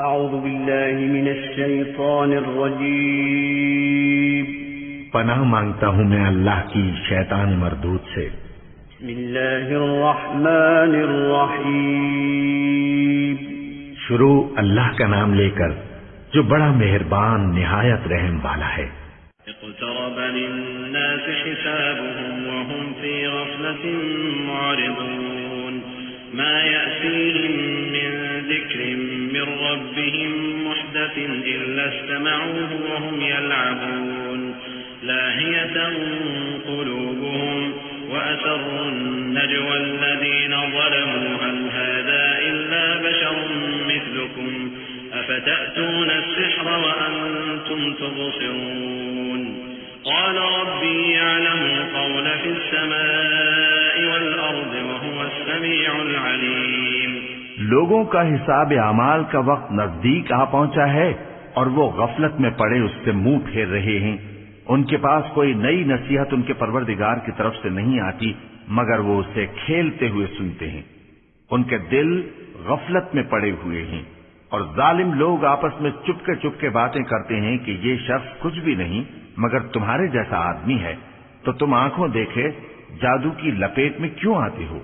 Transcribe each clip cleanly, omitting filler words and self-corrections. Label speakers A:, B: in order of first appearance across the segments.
A: اعوذ باللہ من الشیطان الرجیم
B: پناہ مانگتا ہوں میں اللہ کی شیطان مردود سے۔
A: بسم اللہ الرحمن الرحیم
B: شروع اللہ کا نام لے کر جو بڑا مہربان نہایت رحم والا ہے۔
A: اقترب للناس حسابهم وهم في غفلة معرضون ما يأتيهم من ذكر من ربهم محدث إلا استمعوه وهم يلعبون لاهية قلوبهم وأسروا النجوى الذين ظلموا هل هذا إلا بشر مثلكم أفتأتون السحر وأنتم تبصرون قال ربي يعلم القول في السماء والأرض وهو السميع العليم۔
B: لوگوں کا حساب اعمال کا وقت نزدیک آ پہنچا ہے اور وہ غفلت میں پڑے اس سے منہ پھیر رہے ہیں۔ ان کے پاس کوئی نئی نصیحت ان کے پروردگار کی طرف سے نہیں آتی مگر وہ اسے کھیلتے ہوئے سنتے ہیں۔ ان کے دل غفلت میں پڑے ہوئے ہیں اور ظالم لوگ آپس میں چپکے باتیں کرتے ہیں کہ یہ شخص کچھ بھی نہیں مگر تمہارے جیسا آدمی ہے، تو تم آنکھوں دیکھے جادو کی لپیٹ میں کیوں آتے ہو؟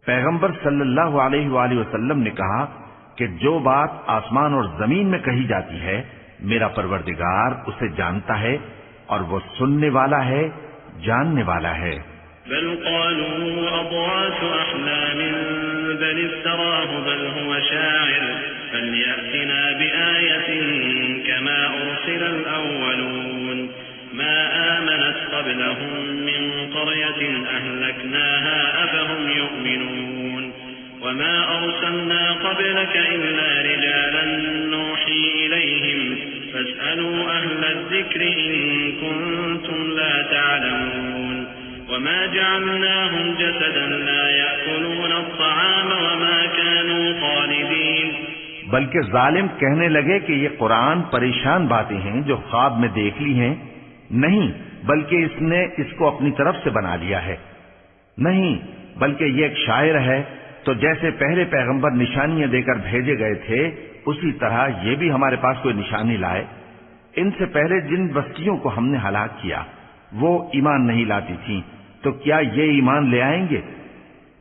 B: پیغمبر صلی اللہ علیہ وآلہ وسلم نے کہا کہ جو بات آسمان اور زمین میں کہی جاتی ہے میرا پروردگار اسے جانتا ہے اور وہ سننے والا ہے، جاننے والا ہے۔
A: بل قالوا اضغاث احلام بل افتراه بل هو شاعر فليأتنا بآية كما أرسل الأولون ما آمنت قبلهم من قرية أهلكناها أفهم يؤمنون وما أرسلنا قبلك إلا رجالا نوحي إليهم فاسألوا أهل الذكر إن كنتم لا تعلمون وما جعلناهم جسدا لا يأكلون الطعام وما كانوا خالدين۔
B: بلکہ ظالم کہنے لگے کہ یہ قرآن پریشان باتیں ہیں جو خواب میں دیکھ لی ہیں، نہیں بلکہ اس نے اس کو اپنی طرف سے بنا لیا ہے، نہیں بلکہ یہ ایک شاعر ہے۔ تو جیسے پہلے پیغمبر نشانیاں دے کر بھیجے گئے تھے اسی طرح یہ بھی ہمارے پاس کوئی نشانی لائے۔ ان سے پہلے جن بستیوں کو ہم نے ہلاک کیا وہ ایمان نہیں لاتی تھیں، تو کیا یہ ایمان لے آئیں گے؟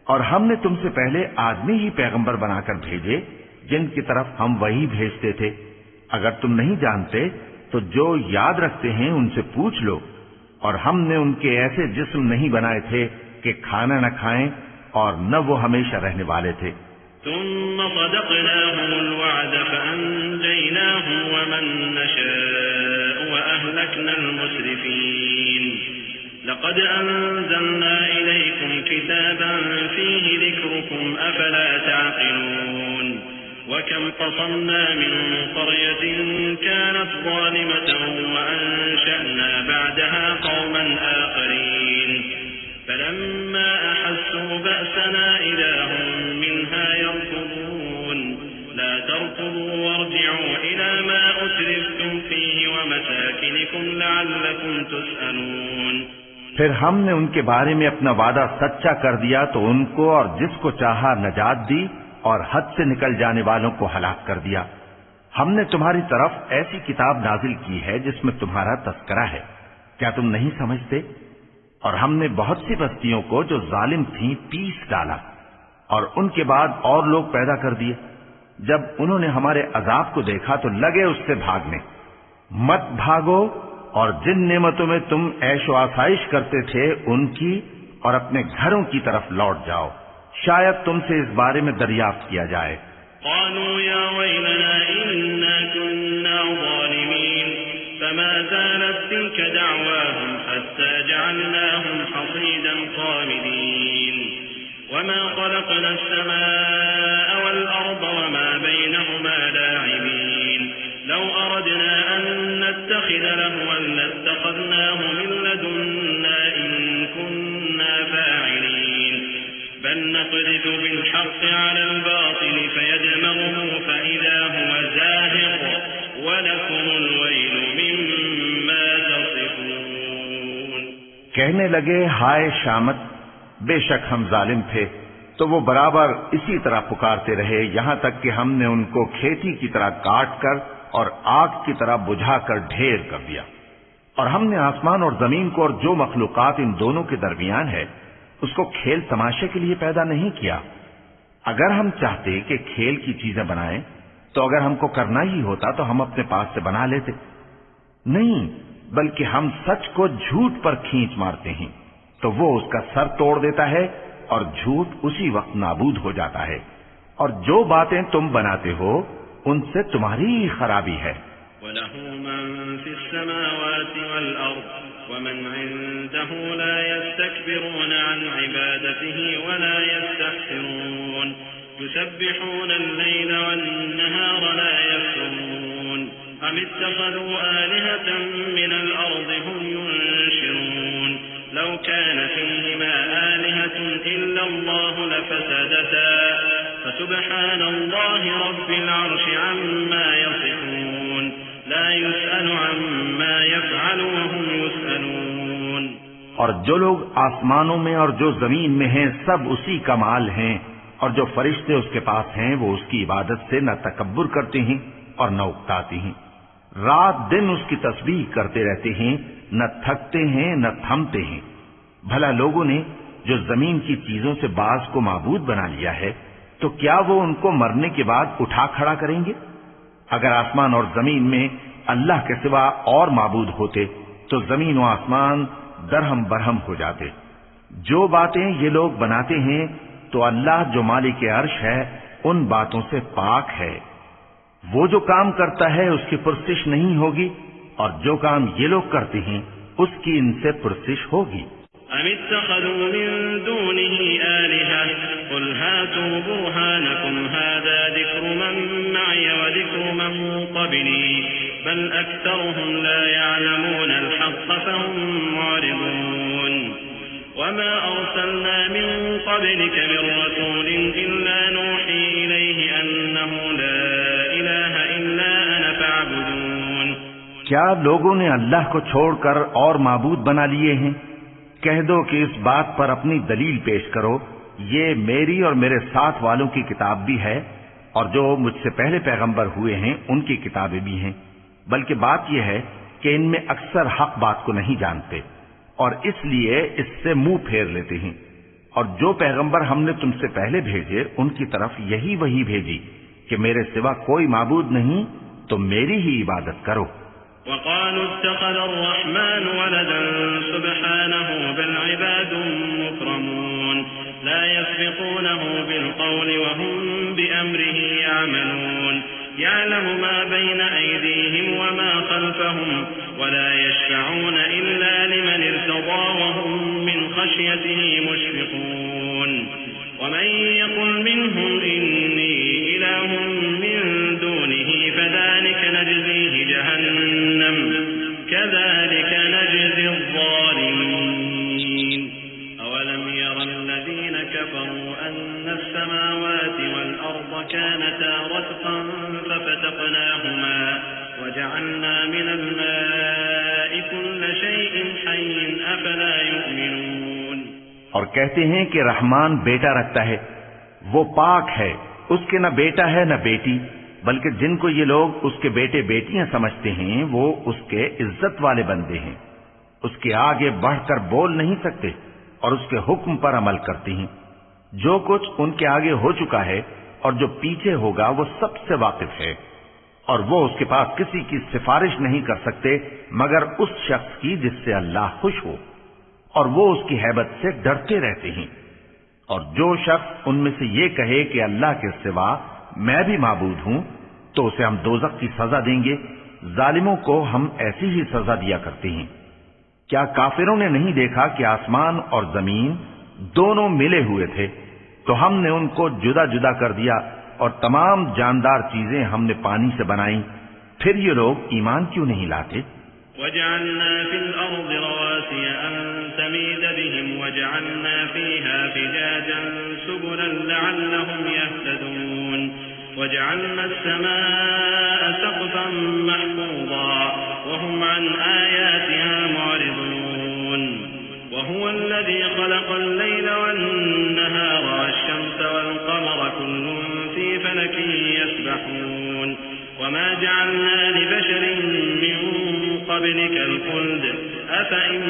B: اور ہم نے تم سے پہلے آدمی ہی پیغمبر بنا کر بھیجے جن کی طرف ہم وہی بھیجتے تھے۔ اگر تم نہیں جانتے تو جو یاد رکھتے ہیں ان سے پوچھ لو۔ اور ہم نے ان کے ایسے جسم نہیں بنائے تھے کہ کھانا نہ کھائیں اور نہ وہ ہمیشہ رہنے والے تھے۔
A: ثم صدقناهم الوعد فأنجيناهم ومن نشاء وأهلكنا المسرفين لقد أنزلنا إليكم كتابا فيه ذكركم أفلا تعقلون وكم قصمنا من قرية كانت ظالمة وأنشأنا بعدها قوما آخرين فلما أحسوا بأسنا إذا هم منها يركضون لا تركضوا وارجعوا إلى ما أترفتم فيه ومساكنكم لعلكم تسألون۔
B: پھر ہم نے ان کے بارے میں اپنا وعدہ سچا کر دیا تو ان کو اور جس کو چاہا نجات دی اور حد سے نکل جانے والوں کو ہلاک کر دیا۔ ہم نے تمہاری طرف ایسی کتاب نازل کی ہے جس میں تمہارا تذکرہ ہے، کیا تم نہیں سمجھتے؟ اور ہم نے بہت سی بستیوں کو جو ظالم تھیں پیس ڈالا اور ان کے بعد اور لوگ پیدا کر دیے۔ جب انہوں نے ہمارے عذاب کو دیکھا تو لگے اس سے بھاگنے۔ مت بھاگو اور جن نعمتوں میں تم عیش و آسائش کرتے تھے ان کی اور اپنے گھروں کی طرف لوٹ جاؤ، شاید تم سے اس بارے میں دریافت کیا جائے۔
A: قالوا يا ويلنا إنا كنا ظالمين فما زالت تلك دعواهم حتى جعلناهم حصيدا خامدين وما خلقنا السماء والأرض وما بينهما لاعبين لو أردنا أن نتخذ لهوا لاتخذناه من لدنا إن كنا فاعلين بل نقذف بالحق على الباطل فيدمغه فإذا هو زاهق ولكم الويل مما تصفون۔
B: کہنے لگے ہائے شامت، بے شک ہم ظالم تھے، تو وہ برابر اسی طرح پکارتے رہے یہاں تک کہ ہم نے ان کو کھیتی کی طرح کاٹ کر اور آگ کی طرح بجھا کر ڈھیر کر دیا۔ اور ہم نے آسمان اور زمین کو اور جو مخلوقات ان دونوں کے درمیان ہے اس کو کھیل تماشے کے لیے پیدا نہیں کیا۔ اگر ہم چاہتے کہ کھیل کی چیزیں بنائیں تو اگر ہم کو کرنا ہی ہوتا تو ہم اپنے پاس سے بنا لیتے، نہیں بلکہ ہم سچ کو جھوٹ پر کھینچ مارتے ہیں تو وہ اس کا سر توڑ دیتا ہے اور جھوٹ اسی وقت نابود ہو جاتا ہے، اور جو باتیں تم بناتے ہو ان سے تمہاری ہی خرابی ہے۔
A: وَلَهُ مَن فِي السَّمَاوَاتِ وَالْأَرْضِ وَمَنْ عِندَهُ لَا يَسْتَكْبِرُونَ عَنْ عِبَادَتِهِ وَلَا يَسْتَحْسِرُونَ يُسَبِّحُونَ اللَّيْلَ وَالنَّهَارَ لَا يَفْتُرُونَ أَمِ اتَّخَذُوا آلِهَةً مِّنَ الْأَرْضِ هُمْ يُنشِرُونَ لَوْ كَانَ فِيهِمَا آلِهَةٌ إِلَّا اللَّهُ لَفَسَدَتَا فَسُبْحَانَ اللَّهِ رَبِّ الْعَرْشِ عَمَّا يَصِفُونَ لا يسأل عما يفعل وهم يسألون۔
B: اور جو لوگ آسمانوں میں اور جو زمین میں ہیں سب اسی کا مال ہیں، اور جو فرشتے اس کے پاس ہیں وہ اس کی عبادت سے نہ تکبر کرتے ہیں اور نہ اکتاتے ہیں، رات دن اس کی تسبیح کرتے رہتے ہیں، نہ تھکتے ہیں نہ تھمتے ہیں۔ بھلا لوگوں نے جو زمین کی چیزوں سے بعض کو معبود بنا لیا ہے تو کیا وہ ان کو مرنے کے بعد اٹھا کھڑا کریں گے؟ اگر آسمان اور زمین میں اللہ کے سوا اور معبود ہوتے تو زمین و آسمان درہم برہم ہو جاتے۔ جو باتیں یہ لوگ بناتے ہیں تو اللہ جو مالک عرش ہے ان باتوں سے پاک ہے۔ وہ جو کام کرتا ہے اس کی پرسش نہیں ہوگی، اور جو کام یہ لوگ کرتے ہیں اس کی ان سے پرسش ہوگی۔
A: أَمِ اتَّخَذُوا مِن دُونِهِ آلِهَةً قُلْ هَاتُوا بُرْهَانَكُمْ هَٰذَا ذِكْرُ مَن مَّعِيَ وَذِكْرُ مَن قَبْلِي بَلْ أَكْثَرُهُمْ لَا يَعْلَمُونَ الْحَقَّ فَهُم مُّعْرِضُونَ وَمَا أَرْسَلْنَا مِن قَبْلِكَ مِن رَّسُولٍ إِلَّا نُوحِي إِلَيْهِ أَنَّهُ لَا إِلَٰهَ إِلَّا أَنَا فَاعْبُدُونِ۔
B: کیا لوگوں نے اللہ کو چھوڑ کر اور معبود بنا لیے ہیں؟ کہہ دو کہ اس بات پر اپنی دلیل پیش کرو، یہ میری اور میرے ساتھ والوں کی کتاب بھی ہے، اور جو مجھ سے پہلے پیغمبر ہوئے ہیں ان کی کتابیں بھی ہیں، بلکہ بات یہ ہے کہ ان میں اکثر حق بات کو نہیں جانتے اور اس لیے اس سے منہ پھیر لیتے ہیں۔ اور جو پیغمبر ہم نے تم سے پہلے بھیجے ان کی طرف یہی وحی بھیجی کہ میرے سوا کوئی معبود نہیں تو میری ہی عبادت کرو۔
A: وقالوا اتخذ الرحمن ولدا سبحانه بل عباد مكرمون لا يسبقونه بالقول وهم بأمره يعملون يعلم ما بين أيديهم وما خلفهم ولا يشفعون إلا لمن ارتضى وهم من خشيته مشفقون ومن يقل منهم إني إله من دونه فذلك نجزيه جهنم كذلك نجزي الظالمين أولم ير الذين كفروا أن السماوات والأرض كانتا رتقا ففتقناهما وجعلنا من الماء كل شيء حي أفلا يؤمنون۔
B: اور کہتے ہیں کہ رحمان بیٹا رکھتا ہے، وہ پاک ہے، اس کے نہ بیٹا ہے نہ بیٹی، بلکہ جن کو یہ لوگ اس کے بیٹے بیٹیاں سمجھتے ہیں وہ اس کے عزت والے بندے ہیں، اس کے آگے بڑھ کر بول نہیں سکتے اور اس کے حکم پر عمل کرتے ہیں۔ جو کچھ ان کے آگے ہو چکا ہے اور جو پیچھے ہوگا وہ سب سے واقف ہے، اور وہ اس کے پاس کسی کی سفارش نہیں کر سکتے مگر اس شخص کی جس سے اللہ خوش ہو، اور وہ اس کی ہیبت سے ڈرتے رہتے ہیں۔ اور جو شخص ان میں سے یہ کہے کہ اللہ کے سوا میں بھی معبود ہوں تو اسے ہم دوزخ کی سزا دیں گے، ظالموں کو ہم ایسی ہی سزا دیا کرتے ہیں۔ کیا کافروں نے نہیں دیکھا کہ آسمان اور زمین دونوں ملے ہوئے تھے تو ہم نے ان کو جدا جدا کر دیا، اور تمام جاندار چیزیں ہم نے پانی سے بنائیں، پھر یہ لوگ ایمان کیوں نہیں لاتے؟
A: وجعلنا في الأرض رواسي أن تميد بهم وجعلنا فيها فجاجا سبلا لعلهم يهتدون وجعلنا السماء سقفا محفوظا وهم عن آياتها معرضون وهو الذي خلق الليل والنهار والشمس وما جعلنا لبشر من قبلك الخلد أفإن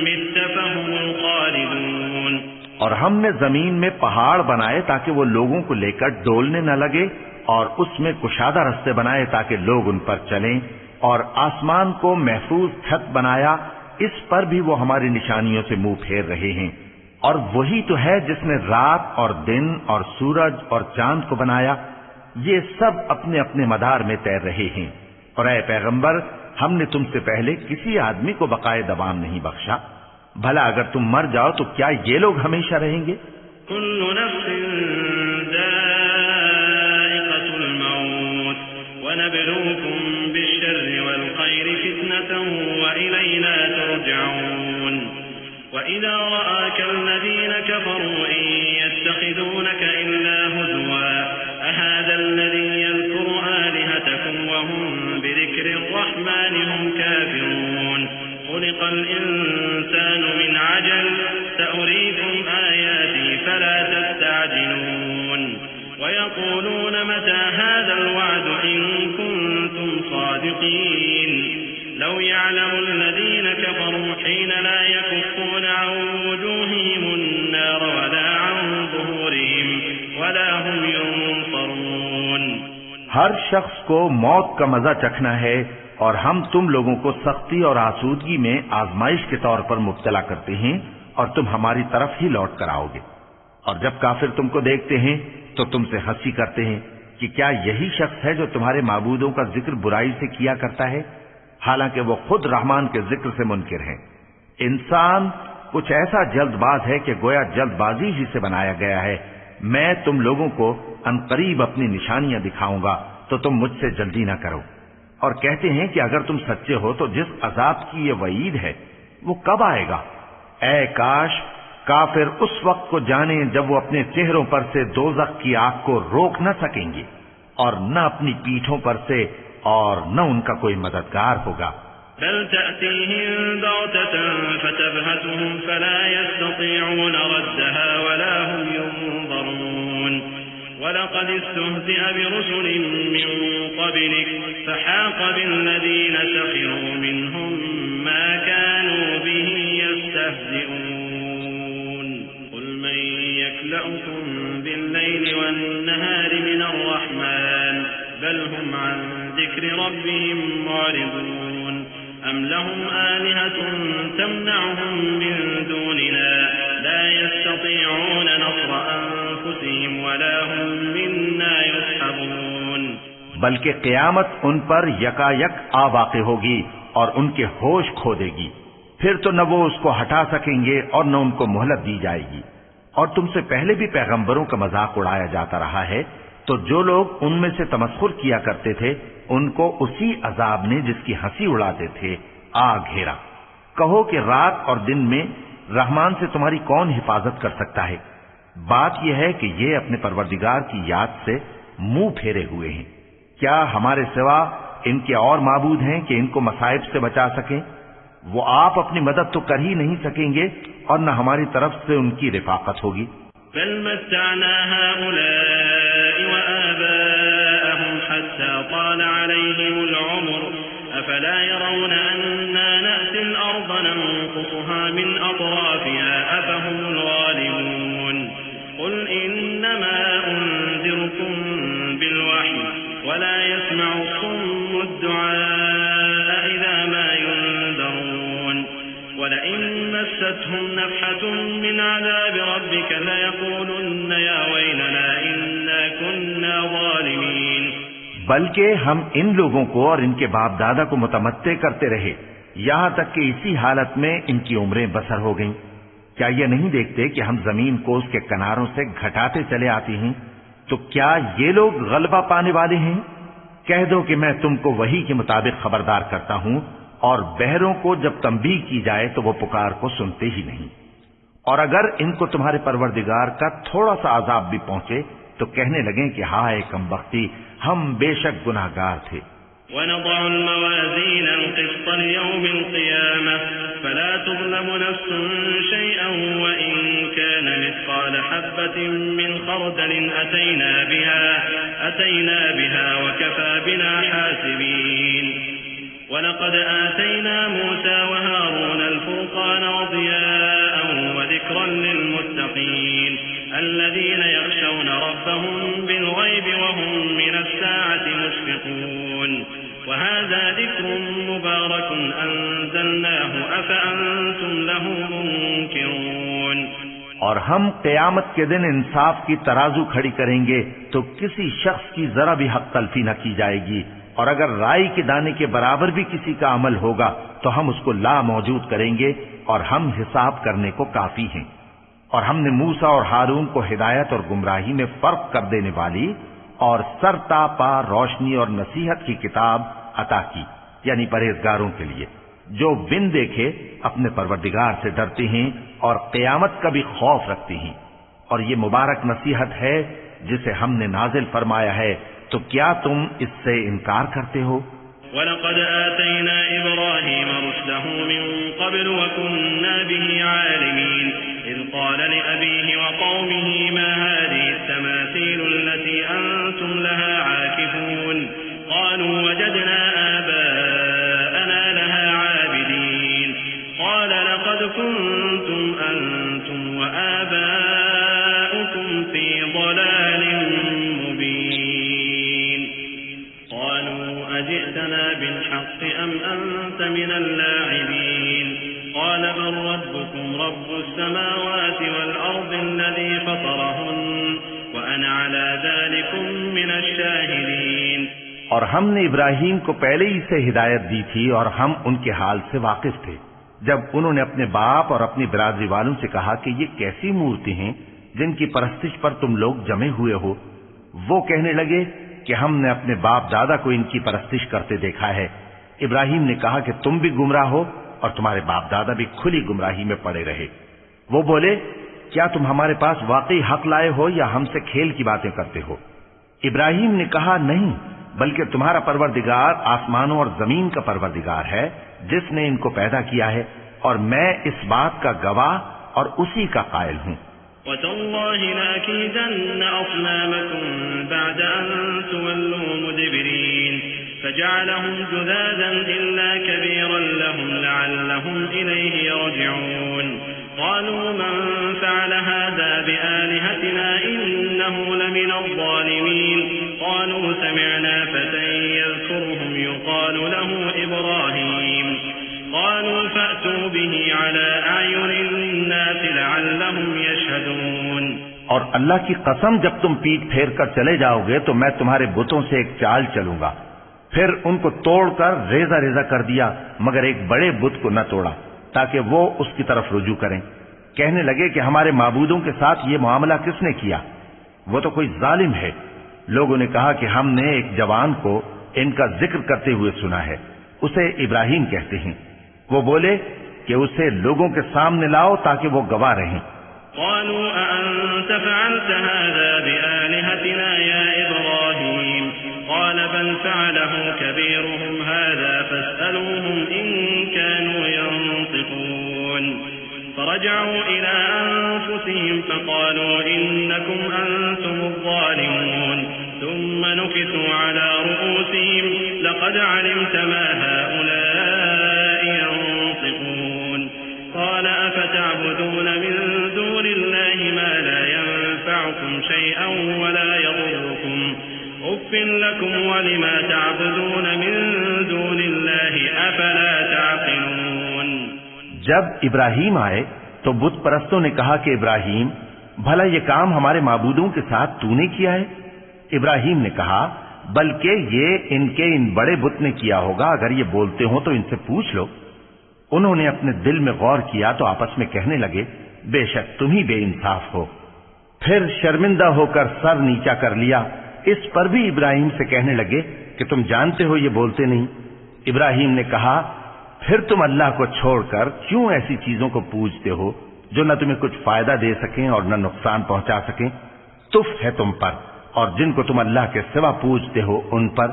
A: مت فهم الخالدون.
B: اور ہم نے زمین میں پہاڑ بنائے تاکہ وہ لوگوں کو لے کر ڈولنے نہ لگے، اور اس میں کشادہ رستے بنائے تاکہ لوگ ان پر چلیں، اور آسمان کو محفوظ چھت بنایا، اس پر بھی وہ ہماری نشانیوں سے منہ پھیر رہے ہیں. اور وہی تو ہے جس نے رات اور دن اور سورج اور چاند کو بنایا، یہ سب اپنے اپنے مدار میں تیر رہے ہیں. اور اے پیغمبر، ہم نے تم سے پہلے کسی آدمی کو بقائے دوام نہیں بخشا. بھلا اگر تم مر جاؤ تو کیا یہ لوگ ہمیشہ رہیں گے؟
A: كل نفس ذائقة الموت ونبلوكم بالشر والخير فتنة وإلينا ترجعون. وإذا رآك الذين كفروا إن يتخذونك إلا هزوا أهذا الذي يذكر آلهتكم وهم بذكر الرحمن هم كافرون. خلق الإنسان من عجل سأريكم آياتي فلا تستعجلون. ويقولون متى هذا الوعد إن كنتم صادقين. لو يعلم الذين كفروا حين لا يكفون عن وجوههم النار ولا عن ظهورهم ولا هم ينصرون.
B: ہر شخص کو موت کا مزہ چکھنا ہے، اور ہم تم لوگوں کو سختی اور آسودگی میں آزمائش کے طور پر مبتلا کرتے ہیں، اور تم ہماری طرف ہی لوٹ کر آؤ گے. اور جب کافر تم کو دیکھتے ہیں تو تم سے ہنسی کرتے ہیں کہ کیا یہی شخص ہے جو تمہارے معبودوں کا ذکر برائی سے کیا کرتا ہے، حالانکہ وہ خود رحمان کے ذکر سے منکر ہیں. انسان کچھ ایسا جلد باز ہے کہ گویا جلد بازی ہی سے بنایا گیا ہے. میں تم لوگوں کو عنقریب اپنی نشانیاں دکھاؤں گا تو تم مجھ سے جلدی نہ کرو. اور کہتے ہیں کہ اگر تم سچے ہو تو جس عذاب کی یہ وعید ہے وہ کب آئے گا؟ اے کاش کافر اس وقت کو جانیں جب وہ اپنے چہروں پر سے دوزخ کی آگ کو روک نہ سکیں گے، اور نہ اپنی پیٹھوں پر سے، اور نہ ان کا کوئی مددگار ہوگا.
A: بل تأتيهم بغتة فتبهتهم فلا يستطيعون ردها ولا هم ينظرون. ولقد استهزئ برسل من قبلك فحاق بالذين سخروا منهم ما كانوا به يستهزئون. قل من يكلأكم بالليل والنهار من الرحمن بل هم عن ذكر ربهم معرضون. أم لهم آلهة تمنعهم من دوننا لا يستطيعون نصر أنفسهم ولا هم منا يصحبون.
B: بلکہ قیامت ان پر یکا یک آ واقع ہوگی اور ان کے ہوش کھو دے گی، پھر تو نہ وہ اس کو ہٹا سکیں گے اور نہ ان کو مہلت دی جائے گی. اور تم سے پہلے بھی پیغمبروں کا مذاق اڑایا جاتا رہا ہے، تو جو لوگ ان میں سے تمسخر کیا کرتے تھے ان کو اسی عذاب نے جس کی ہنسی اڑاتے تھے آ گھیرا. کہو کہ رات اور دن میں رحمان سے تمہاری کون حفاظت کر سکتا ہے؟ بات یہ ہے کہ یہ اپنے پروردگار کی یاد سے منہ پھیرے ہوئے ہیں. کیا ہمارے سوا ان کے اور معبود ہیں کہ ان کو مصائب سے بچا سکیں؟ وہ آپ اپنی مدد تو کر ہی نہیں سکیں گے اور نہ ہماری طرف سے ان کی رفاقت ہوگی.
A: بل متعنا هؤلاء وآباءهم حتى طال عليهم العمر أفلا يرون أنا نأتي الأرض ننقصها من أطرافها أفهم الغالبون. قل إنما أنذركم بالوحي ولا يسمع الصم الدعاء إذا ما ينذرون. ولئن مستهم نفحة من عذاب ربك ليقولن يا ويلنا إنا كنا ظالمين.
B: بلکہ ہم ان لوگوں کو اور ان کے باپ دادا کو متمتع کرتے رہے یہاں تک کہ اسی حالت میں ان کی عمریں بسر ہو گئیں. کیا یہ نہیں دیکھتے کہ ہم زمین کو اس کے کناروں سے گھٹاتے چلے آتے ہیں؟ تو کیا یہ لوگ غلبہ پانے والے ہیں؟ کہہ دو کہ میں تم کو وحی کے مطابق خبردار کرتا ہوں، اور بہروں کو جب تنبیہ کی جائے تو وہ پکار کو سنتے ہی نہیں. اور اگر ان کو تمہارے پروردگار کا تھوڑا سا عذاب بھی پہنچے تو کہنے لگیں کہ ہائے کم بختی، ہم بے شک گناہگار تھے.
A: وَنَضَعُ الْمَوَازِينَ الْقِسْطَ لِيَوْمِ الْقِيَامَةِ فَلَا تُظْلَمُ نَفْسٌ شَيْئًا وَإِنْ كَانَ مِثْقَالَ حَبَّةٍ مِّنْ خَرْدَلٍ أَتَيْنَا بِهَا وَكَفَى بِنَا حَاسِبِينَ. حاسبين ولقد آتينا موسى وهارون الفرقان وضياء وذكرا للمتقين الذين يخشون ربهم بالغيب وهم من الساعة مشفقون وهذا ذكر مبارك أنزلناه أفأنتم له منكرون۔
B: اور ہم قیامت کے دن انصاف کی ترازو کھڑی کریں گے تو کسی شخص کی ذرا بھی حق تلفی نہ کی جائے گی، اور اگر رائی کے دانے کے برابر بھی کسی کا عمل ہوگا تو ہم اس کو لا موجود کریں گے، اور ہم حساب کرنے کو کافی ہیں۔ اور ہم نے موسیٰ اور ہارون کو ہدایت اور گمراہی میں فرق کر دینے والی اور سر تا پا روشنی اور نصیحت کی کتاب عطا کی، یعنی پرہیزگاروں کے لیے جو بن دیکھے اپنے پروردگار سے ڈرتے ہیں اور قیامت کا بھی خوف رکھتے ہیں۔ اور یہ مبارک نصیحت ہے جسے ہم نے نازل فرمایا ہے، تو کیا تم اس سے انکار کرتے ہو؟
A: وَلَقَدْ آتَيْنَا إِبْرَاهِيمَ رُشْدَهُ مِنْ قَبْلُ وَكُنَّا بِهِ عَالِمِينَ إِذْ قَالَ لِأَبِيهِ وَقَوْمِهِ مَا هَذِهِ التَّمَاثِيلُ الَّتِي أَنْتُمْ لَهَا عَاكِفُونَ قَالُوا وَجَدْنَا آبَاءَنَا لَهَا عَابِدِينَ قَالَ لَقَدْ كُنْتُمْ أَنْتُمْ وَآبَاؤُكُمْ فِي ضَلَالٍ مُبِينٍ قَالُوا أَجِئْتَنَا بِالْحَقِّ أَمْ أَنْتَ مِنَ اللاعبين قال بل ربكم رب السماوات والأرض الذي فطرهن وأنا على ذلك من الشاهدين۔
B: اور ہم نے ابراہیم کو پہلے ہی سے ہدایت دی تھی اور ہم ان کے حال سے واقف تھے جب انہوں نے اپنے باپ اور اپنی برادری والوں سے کہا کہ یہ کیسی مورتی ہیں جن کی پرستش پر تم لوگ جمے ہوئے ہو۔ وہ کہنے لگے کہ ہم نے اپنے باپ دادا کو ان کی پرستش کرتے دیکھا ہے۔ ابراہیم نے کہا کہ تم بھی گمراہ ہو اور تمہارے باپ دادا بھی کھلی گمراہی میں پڑے رہے۔ وہ بولے کیا تم ہمارے پاس واقعی حق لائے ہو یا ہم سے کھیل کی باتیں کرتے ہو؟ ابراہیم نے کہا نہیں، بلکہ تمہارا پروردگار آسمانوں اور زمین کا پروردگار ہے جس نے ان کو پیدا کیا ہے، اور میں اس بات کا گواہ اور اسی کا قائل ہوں۔
A: وَتَاللَّهِ لَأَكِيدَنَّ أَصْنَامَكُمْ بَعْدَ أَن تُوَلُّوا مُدْبِرِينَ فَجَعَلَهُمْ جُذَاذًا إِلَّا كَبِيرًا لَهُمْ لَعَلَّهُمْ إِلَيْهِ يَرْجِعُونَ قَالُوا مَنْ فَعَلَ هَذَا بِآلِهَتِنَا إِنَّهُ لَمِنَ الظَّالِمِينَ قَالُوا سَمِعْنَا فَتًى يَذْكُرُهُمْ يُقَالُ لَهُ إِبْرَاهِيمُ قالوا فأتوا به على أعين الناس لعلهم يشهدون۔
B: اور اللہ کی قسم جب تم پیٹ پھیر کر چلے جاؤ گے تو میں تمہارے بتوں سے ایک چال چلوں گا۔ پھر ان کو توڑ کر ریزہ ریزہ کر دیا مگر ایک بڑے بت کو نہ توڑا تاکہ وہ اس کی طرف رجوع کریں۔ کہنے لگے کہ ہمارے معبودوں کے ساتھ یہ معاملہ کس نے کیا؟ وہ تو کوئی ظالم ہے۔ لوگوں نے کہا کہ ہم نے ایک جوان کو ان کا ذکر کرتے ہوئے سنا ہے، اسے ابراہیم کہتے ہیں۔ وہ بولے کہ اسے لوگوں کے سامنے لاؤ تاکہ وہ گواہ رہیں۔
A: قالوا أأنت فعلت هذا بآلهتنا يا إبراهيم قال بل فعله كبيرهم هذا فاسألوهم إن كانوا ينطقون فرجعوا إلى أنفسهم فقالوا إنكم أنتم الظالمون ثم نكثوا على رؤوسهم لقد علمت ما هؤلاء ينطقون قال أفتعبدون من دون الله ما لا ينفعكم شيئا ولا يضركم أف لكم ولما تعبدون من دون الله أفلا تعقلون۔
B: جب ابراہیم آئے تو بت پرستوں نے کہا کہ ابراہیم بھلا یہ کام ہمارے معبودوں کے ساتھ تو نے کیا ہے؟ ابراہیم نے کہا بلکہ یہ ان کے ان بڑے بت نے کیا ہوگا، اگر یہ بولتے ہوں تو ان سے پوچھ لو۔ انہوں نے اپنے دل میں غور کیا تو آپس میں کہنے لگے بے شک تم ہی بے انصاف ہو۔ پھر شرمندہ ہو کر سر نیچا کر لیا۔ اس پر بھی ابراہیم سے کہنے لگے کہ تم جانتے ہو یہ بولتے نہیں۔ ابراہیم نے کہا پھر تم اللہ کو چھوڑ کر کیوں ایسی چیزوں کو پوجتے ہو جو نہ تمہیں کچھ فائدہ دے سکیں اور نہ نقصان پہنچا سکیں؟ تف ہے تم پر اور جن کو تم اللہ کے سوا پوجتے ہو ان پر،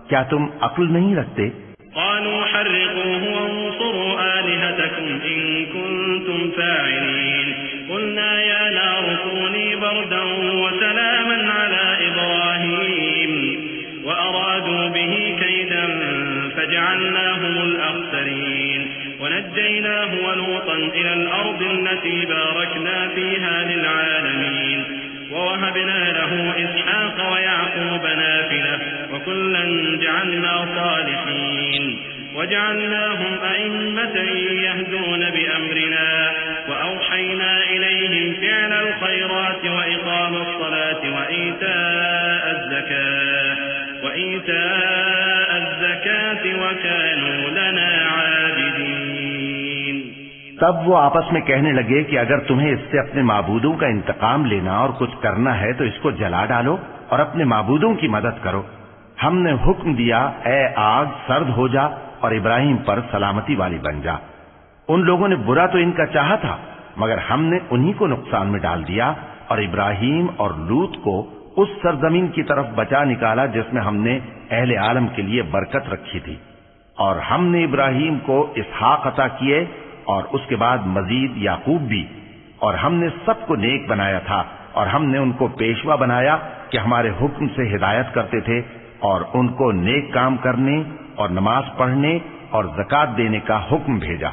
B: کیا تم عقل نہیں رکھتے؟
A: قالوا حرقوه وانصروا آلهتكم إن كنتم فاعلين قلنا يا نار كوني بردا وسلاما على إبراهيم وأرادوا به كيدا جعلناهم الأخسرين ونجيناه ولوطا إلى الأرض التي باركنا فيها للعالمين ووهبنا له إسحاق ويعقوب نافلة وكلا جعلنا صالحين وجعلناهم أئمة يهدون بأمرنا وأوحينا إليهم فعل الخيرات وإقام الصلاة وإيتاء الزكاة وكانوا لنا عابدين.
B: تب وہ آپس میں کہنے لگے کہ اگر تمہیں اس سے اپنے معبودوں کا انتقام لینا اور کچھ کرنا ہے تو اس کو جلا ڈالو اور اپنے معبودوں کی مدد کرو. ہم نے حکم دیا اے آگ سرد ہو جا اور ابراہیم پر سلامتی والی بن جا. ان لوگوں نے برا تو ان کا چاہا تھا مگر ہم نے انہی کو نقصان میں ڈال دیا اور ابراہیم اور لوط کو اس سرزمین کی طرف بچا نکالا جس میں ہم نے اہل عالم کے لیے برکت رکھی تھی. اور ہم نے ابراہیم کو اسحاق عطا کیے اور اس کے بعد مزید یعقوب بھی. اور ہم نے سب کو نیک بنایا تھا اور ہم نے ان کو پیشوا بنایا کہ ہمارے حکم سے ہدایت کرتے تھے اور ان کو نیک کام کرنے اور نماز پڑھنے اور زکات دینے کا حکم بھیجا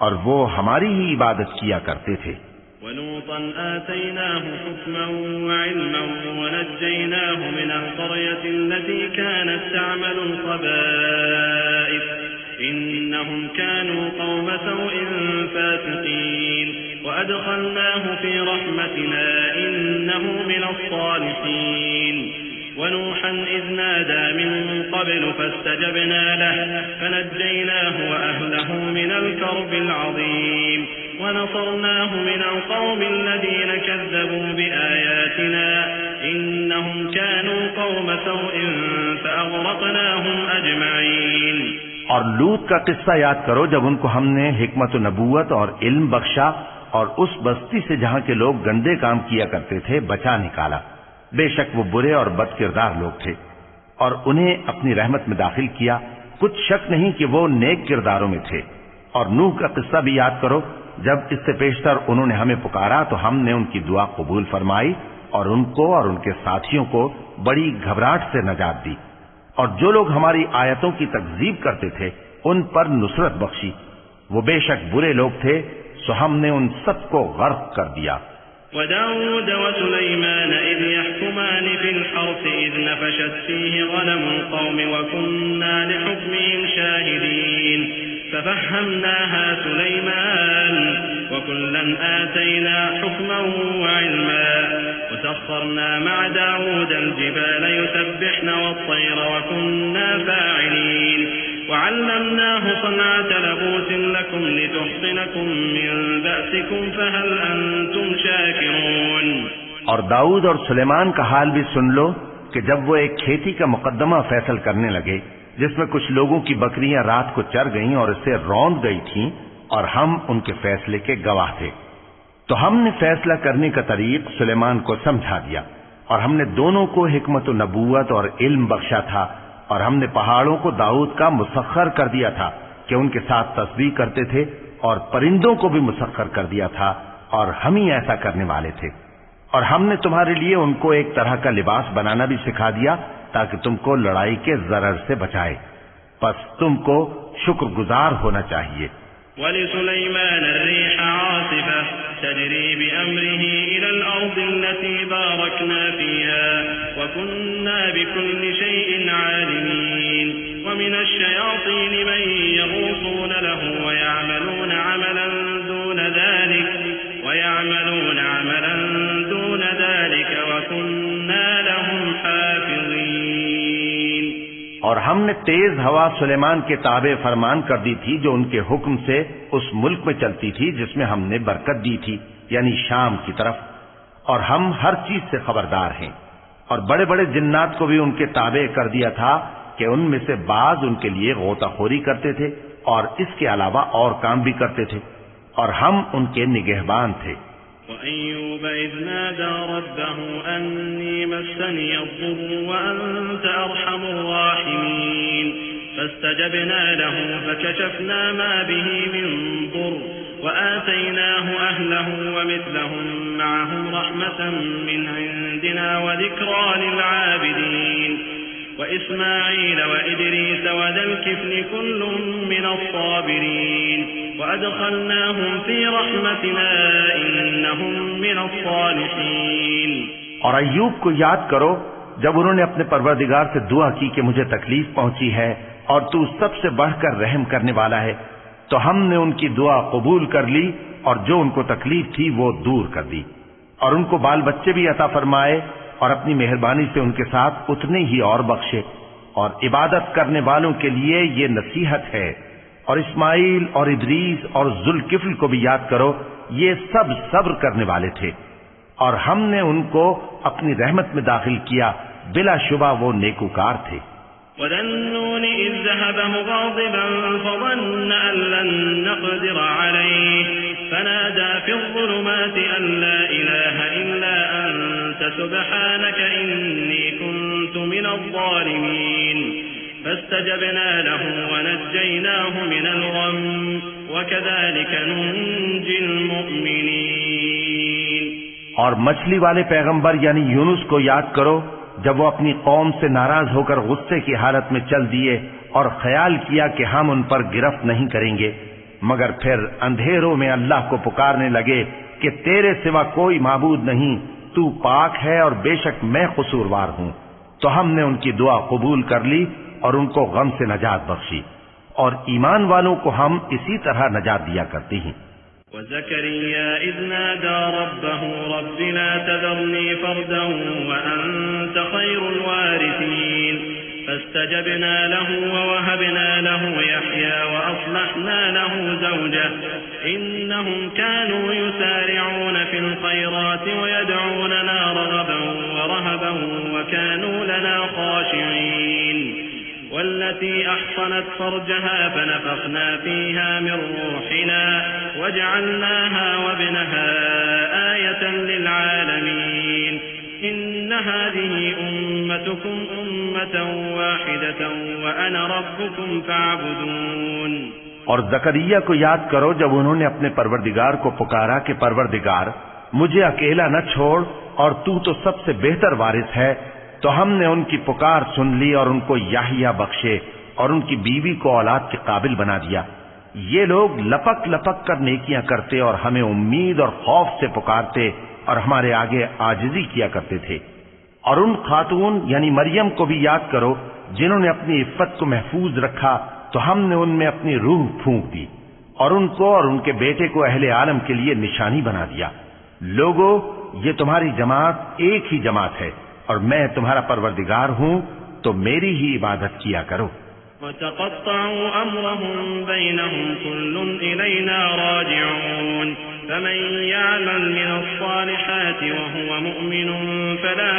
B: اور وہ ہماری ہی عبادت کیا کرتے تھے.
A: وَلُوطًا آتَيْنَاهُ حُكْمًا وَعِلْمًا وَنَجَّيْنَاهُ مِنَ الْقَرْيَةِ الَّتِي كَانَتْ تَعْمَلُ الْخَبَائِثَ إِنَّهُمْ كَانُوا قَوْمَ سَوْءٍ فَاسِقِينَ وَأَدْخَلْنَاهُ فِي رَحْمَتِنَا إِنَّهُ مِنَ الصَّالِحِينَ ونوحا إذ نادى من قبل فاستجبنا له فنجيناه وأهله من الكرب العظيم ونصرناه من القوم الذين كذبوا بآياتنا إنهم كانوا قوم سوء فأغرقناهم أجمعين.
B: اور لوط کا قصہ یاد کرو جب ان کو ہم نے حکمت و نبوت اور علم بخشا اور اس بستی سے جہاں کے لوگ گندے کام کیا کرتے تھے بچا نکالا. بے شک وہ برے اور بد کردار لوگ تھے اور انہیں اپنی رحمت میں داخل کیا. کچھ شک نہیں کہ وہ نیک کرداروں میں تھے. اور نوح کا قصہ بھی یاد کرو جب اس سے پیشتر انہوں نے ہمیں پکارا تو ہم نے ان کی دعا قبول فرمائی اور ان کو اور ان کے ساتھیوں کو بڑی گھبراہٹ سے نجات دی. اور جو لوگ ہماری آیتوں کی تکذیب کرتے تھے ان پر نصرت بخشی. وہ بے شک برے لوگ تھے سو ہم نے ان سب کو غرق کر دیا.
A: وداود وسليمان إذ يحكمان في الحرث إذ نفشت فيه غنم القوم وكنا لحكمهم شاهدين ففهمناها سليمان وكلا آتينا حكما وعلما وسخرنا مع داود الجبال يسبحن والطير وكنا فاعلين وعلمناه صنعة لبوس لكم لتحصنكم من بأسكم فهل أنتم شاكرون.
B: اور داؤد اور سلیمان کا حال بھی سن لو کہ جب وہ ایک کھیتی کا مقدمہ فیصل کرنے لگے جس میں کچھ لوگوں کی بکریاں رات کو چر گئیں اور اسے روند گئی تھیں اور ہم ان کے فیصلے کے گواہ تھے تو ہم نے فیصلہ کرنے کا طریق سلیمان کو سمجھا دیا اور ہم نے دونوں کو حکمت و نبوت اور علم بخشا تھا. اور ہم نے پہاڑوں کو داؤد کا مسخر کر دیا تھا کہ ان کے ساتھ تسبیح کرتے تھے اور پرندوں کو بھی مسخر کر دیا تھا اور ہم ہی ایسا کرنے والے تھے. اور ہم نے تمہارے لیے ان کو ایک طرح کا لباس بنانا بھی سکھا دیا تاکہ تم کو لڑائی کے ضرر سے بچائے. پس تم کو شکر گزار ہونا چاہیے.
A: وَلِسُلَيْمَانَ الرِّيحَ عَاصِفَةً تَجْرِي بِأَمْرِهِ إِلَى الْأَرْضِ الَّتِي بَارَكْنَا فِيهَا وَكُنَّا بِكُلِّ شَيْءٍ عَالِمِينَ وَمِنَ الشَّيَاطِينِ مَن يَغُوصُونَ لَهُ وَيَعْمَلُونَ عَمَلًا دُونَ ذَلِكَ وَكُنَّا لَهُمْ حَافِظِينَ.
B: اور ہم نے تیز ہوا سلیمان کے تابع فرمان کر دی تھی جو ان کے حکم سے اس ملک میں چلتی تھی جس میں ہم نے برکت دی تھی یعنی شام کی طرف. اور ہم ہر چیز سے خبردار ہیں. اور بڑے بڑے جنات کو بھی ان کے تابع کر دیا تھا کہ ان میں سے بعض ان کے لیے غوطہ خوری کرتے تھے اور اس کے علاوہ اور کام بھی کرتے تھے اور ہم ان کے نگہبان تھے.
A: وَأَيُّوبَ إِذْ نَادَى رَبَّهُ أَنِّي مَسَّنِيَ الضُّرُّ وَأَنْتَ أَرْحَمُ الرَّاحِمِينَ فَاسْتَجَبْنَا لَهُ فَكَشَفْنَا مَا بِهِ مِنْ ضُرٍّ وَآتَيْنَاهُ أَهْلَهُ وَمِثْلَهُمْ مَعَهُمْ رَحْمَةً مِنْ عِنْدِنَا وَذِكْرَى لِلْعَابِدِينَ. وإسماعيل وإدريس وذا الكفل كل من الصابرين وأدخلناهم في رحمتنا إنهم من الصالحين.
B: اور ایوب کو یاد کرو جب انہوں نے اپنے پروردگار سے دعا کی کہ مجھے تکلیف پہنچی ہے اور تو سب سے بڑھ کر رحم کرنے والا ہے، تو ہم نے ان کی دعا قبول کر لی اور جو ان کو تکلیف تھی وہ دور کر دی، اور ان کو بال بچے بھی عطا فرمائے اور اپنی مہربانی سے ان کے ساتھ اتنے ہی اور بخشے. اور عبادت کرنے والوں کے لیے یہ نصیحت ہے. اور اسماعیل اور ادریس اور ذوالکفل کو بھی یاد کرو، یہ سب صبر کرنے والے تھے اور ہم نے ان کو اپنی رحمت میں داخل کیا، بلا شبہ وہ نیکوکار تھے.
A: وَذَا النُّونِ إِذ ذَّهَبَ مُغَاضِبًا فَظَنَّ أَن لَّن نَّقْدِرَ عَلَيْهِ فَنَادَىٰ فِي الظُّلُمَاتِ أَن لَّا إِلَٰهَ إِلَّا أَنتَ سُبْحَانَكَ إِنِّي كُنتُ مِنَ الظَّالِمِينَ فَاسْتَجَبْنَا لَهُ وَنَجَّيْنَاهُ مِنَ الْغَمِّ وَكَذَٰلِكَ نُنجِي الْمُؤْمِنِينَ.
B: اور مچھلی والے پیغمبر یعنی یونس کو یاد کرو جب وہ اپنی قوم سے ناراض ہو کر غصے کی حالت میں چل دیے اور خیال کیا کہ ہم ان پر گرفت نہیں کریں گے، مگر پھر اندھیروں میں اللہ کو پکارنے لگے کہ تیرے سوا کوئی معبود نہیں، تو پاک ہے اور بے شک میں قصوروار ہوں. تو ہم نے ان کی دعا قبول کر لی اور ان کو غم سے نجات بخشی، اور ایمان والوں کو ہم اسی طرح نجات دیا کرتے ہیں.
A: وَزَكَرِيَّا إِذْ نَادَىٰ رَبَّهُ رَبِّ لَا تَذَرْنِي فَرْدًا وَأَنتَ خَيْرُ الْوَارِثِينَ فَاسْتَجَبْنَا لَهُ وَوَهَبْنَا لَهُ يَحْيَىٰ وَأَصْلَحْنَا لَهُ زَوْجَهُ إِنَّهُمْ كَانُوا يُسَارِعُونَ فِي الْخَيْرَاتِ وَيَدْعُونَنَا رَغَبًا وَرَهَبًا وَكَانُوا لَنَا خَاشِعِينَ. والتي أحصنت فرجها فنفخنا فيها من روحنا وجعلناها وابنها آية للعالمين إن هذه أمتكم أمة واحدة وأنا ربكم فاعبدون.
B: اور زکریا کو یاد کرو جب انہوں نے اپنے پروردگار کو پکارا کہ پروردگار مجھے اکیلا نہ چھوڑ اور تو سب سے بہتر وارث ہے، تو ہم نے ان کی پکار سن لی اور ان کو یحییٰ بخشے اور ان کی بیوی کو اولاد کے قابل بنا دیا. یہ لوگ لپک لپک کر نیکیاں کرتے اور ہمیں امید اور خوف سے پکارتے اور ہمارے آگے عاجزی کیا کرتے تھے. اور ان خاتون یعنی مریم کو بھی یاد کرو جنہوں نے اپنی عفت کو محفوظ رکھا، تو ہم نے ان میں اپنی روح پھونک دی اور ان کو اور ان کے بیٹے کو اہل عالم کے لیے نشانی بنا دیا. لوگو، یہ تمہاری جماعت ایک ہی جماعت ہے اور میں تمہارا پروردگار ہوں، تو میری ہی عبادت کیا کرو.
A: وَتَقَطَّعُوا أَمْرَهُمْ بَيْنَهُمْ كُلٌّ إِلَيْنَا رَاجِعُونَ فَمَن يَعْمَلْ مِنَ الصَّالِحَاتِ وَهُوَ مُؤْمِنٌ فَلَا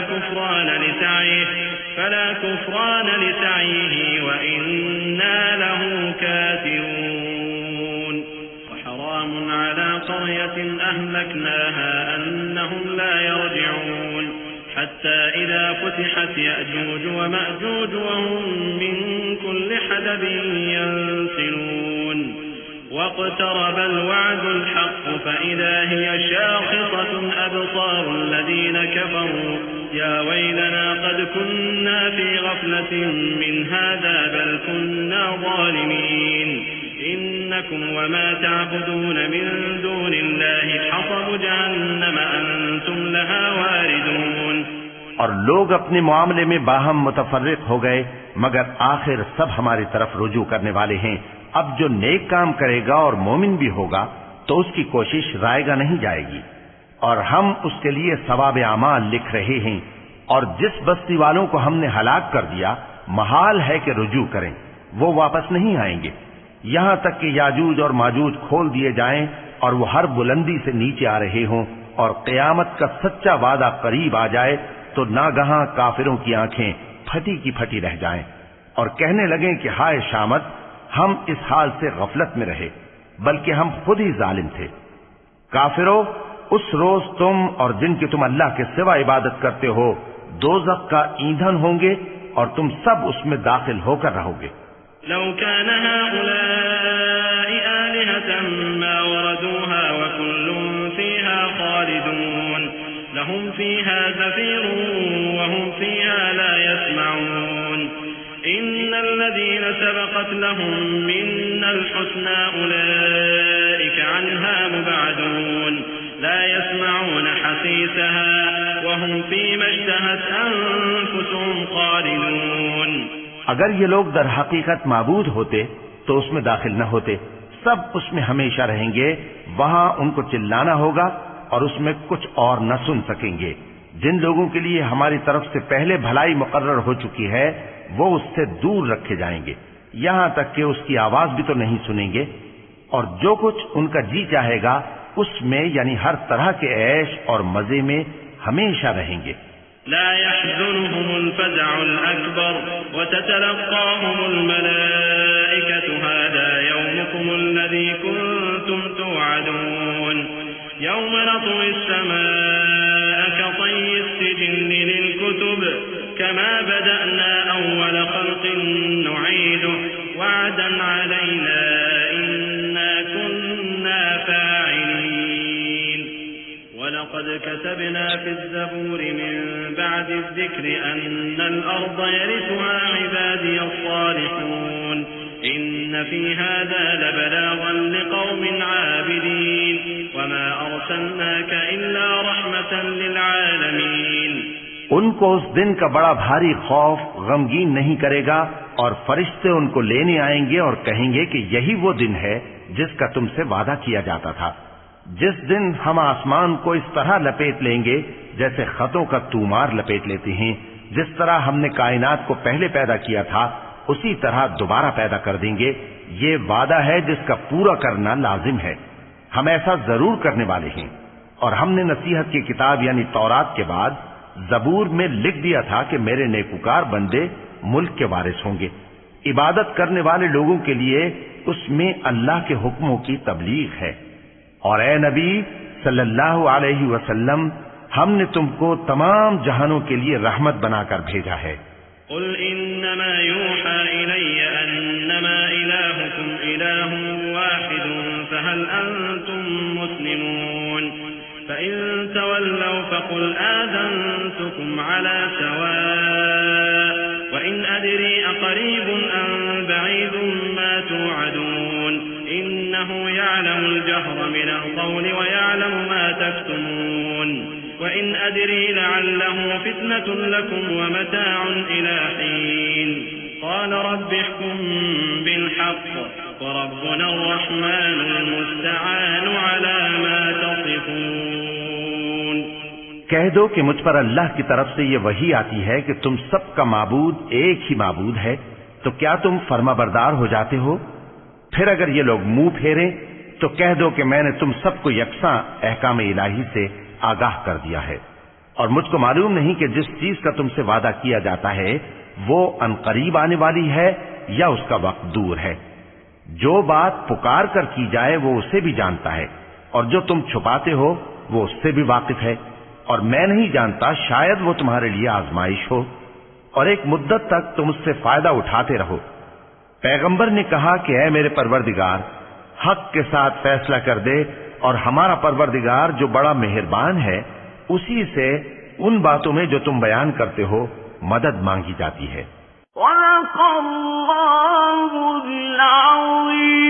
A: كُفْرَانَ لِسَعْيِهِ وَإِنَّا لَهُ كَاتِبُونَ. وَحَرَامٌ عَلَى قَرْيَةٍ أَهْلَكْنَاهَا أَنَّهُمْ لَا يَرْجِعُونَ حتى إذا فتحت يأجوج ومأجوج وهم من كل حدب ينسلون. واقترب الوعد الحق فإذا هي شاخصة أبصار الذين كفروا يا ويلنا قد كنا في غفلة من هذا بل كنا ظالمين. إنكم وما تعبدون من دون الله حصب جهنم أنتم لها واردون.
B: اور لوگ اپنے معاملے میں باہم متفرق ہو گئے، مگر آخر سب ہماری طرف رجوع کرنے والے ہیں. اب جو نیک کام کرے گا اور مومن بھی ہوگا تو اس کی کوشش رائے گا نہیں جائے گی، اور ہم اس کے لیے ثواب اعمال لکھ رہے ہیں. اور جس بستی والوں کو ہم نے ہلاک کر دیا محال ہے کہ رجوع کریں، وہ واپس نہیں آئیں گے یہاں تک کہ یاجوج اور ماجوج کھول دیے جائیں اور وہ ہر بلندی سے نیچے آ رہے ہوں اور قیامت کا سچا وعدہ قریب آ جائے تو ناگہاں کافروں کی آنکھیں پھٹی کی پھٹی رہ جائیں اور کہنے لگیں کہ ہائے شامت، ہم اس حال سے غفلت میں رہے بلکہ ہم خود ہی ظالم تھے. کافروں، اس روز تم اور جن کی تم اللہ کے سوا عبادت کرتے ہو دوزخ کا ایندھن ہوں گے اور تم سب اس میں داخل ہو کر رہو گے.
A: لو كان هؤلاء آلهة ما وردوها وكل فيها خالدون لهم فيها زفير وهم فيها لا يسمعون. والذين سبقت لهم منا الحسنى أولئك عنها مبعدون لا يسمعون حسيسها وهم فيما اشتهت أنفسهم خالدون.
B: اگر یہ لوگ در حقیقت معبود ہوتے تو اس میں داخل نہ ہوتے. سب اس میں ہمیشہ رہیں گے. وہاں ان کو چلانا ہوگا اور اس میں کچھ اور نہ سن سکیں گے. جن لوگوں کے لیے ہماری طرف سے پہلے بھلائی مقرر ہو چکی ہے وہ اس سے دور رکھے جائیں گے، یہاں تک کہ اس کی آواز بھی تو نہیں سنیں گے. اور جو کچھ ان کا جی چاہے گا اس میں یعنی ہر طرح کے عیش اور مزے میں ہمیشہ رہیں گے.
A: لا يحزنهم الفزع الأكبر وتتلقاهم الملائكة هذا يومكم الذي كنتم توعدون يوم نطوي السماء كطي السجل للكتب كما بدأنا أول خلق نعيده وعدا علينا إنا كنا فاعلين. ولقد كتبنا في الزبور من بعد الذكر أن الأرض يرثها عبادي الصالحون إن في هذا لبلاغا لقوم عابدين وما أرسلناك إلا رحمة للعالمين.
B: ان کو اس دن کا بڑا بھاری خوف غمگین نہیں کرے گا اور فرشتے ان کو لینے آئیں گے اور کہیں گے کہ یہی وہ دن ہے جس کا تم سے وعدہ کیا جاتا تھا، جس دن ہم آسمان کو اس طرح لپیٹ لیں گے جیسے خطوں کا تومار لپیٹ لیتے ہیں. جس طرح ہم نے کائنات کو پہلے پیدا کیا تھا اسی طرح دوبارہ پیدا کر دیں گے. یہ وعدہ ہے جس کا پورا کرنا لازم ہے. ہم ایسا ضرور کرنے والے ہیں. اور ہم نے نصیحت کی کتاب یعنی تورات کے بعد زبور میں لکھ دیا تھا کہ میرے نیکوکار بندے ملک کے وارث ہوں گے. عبادت کرنے والے لوگوں کے لیے اس میں اللہ کے حکموں کی تبلیغ ہے. اور اے نبی صلی اللہ علیہ وسلم، ہم نے تم کو تمام جہانوں کے لیے رحمت بنا کر بھیجا ہے.
A: قل انما يوحى الي انما الهكم اله واحد فهل انتم مسلمون فان تولوا فقل آذنتكم على سواء وان ادري اقريب ام بعيد ما توعدون انه يعلم الجهر من القول ويعلم ما تكتمون وإن أدري لعله فتنة لكم ومتاع إلى حين قال رب احكم بالحق وربنا الرحمن المستعان على ما تصفون.
B: کہہ دو کہ مجھ پر اللہ کی طرف سے یہ وحی آتی ہے کہ تم سب کا معبود ایک ہی معبود ہے، تو کیا تم فرما بردار ہو جاتے ہو؟ پھر اگر یہ لوگ منہ پھیریں تو کہہ دو کہ میں نے تم سب کو یکساں احکام الہی سے آگاہ کر دیا ہے، اور مجھ کو معلوم نہیں کہ جس چیز کا تم سے وعدہ کیا جاتا ہے وہ عنقریب آنے والی ہے یا اس کا وقت دور ہے. جو بات پکار کر کی جائے وہ اسے بھی جانتا ہے، اور جو تم چھپاتے ہو وہ اس سے بھی واقف ہے. اور میں نہیں جانتا، شاید وہ تمہارے لیے آزمائش ہو، اور ایک مدت تک تم اس سے فائدہ اٹھاتے رہو. پیغمبر نے کہا کہ اے میرے پروردگار، حق کے ساتھ فیصلہ کر دے، اور ہمارا پروردگار جو بڑا مہربان ہے اسی سے ان باتوں میں جو تم بیان کرتے ہو مدد مانگی جاتی ہے.
C: وَلَقَ اللَّهُ الْعَظِيمُ.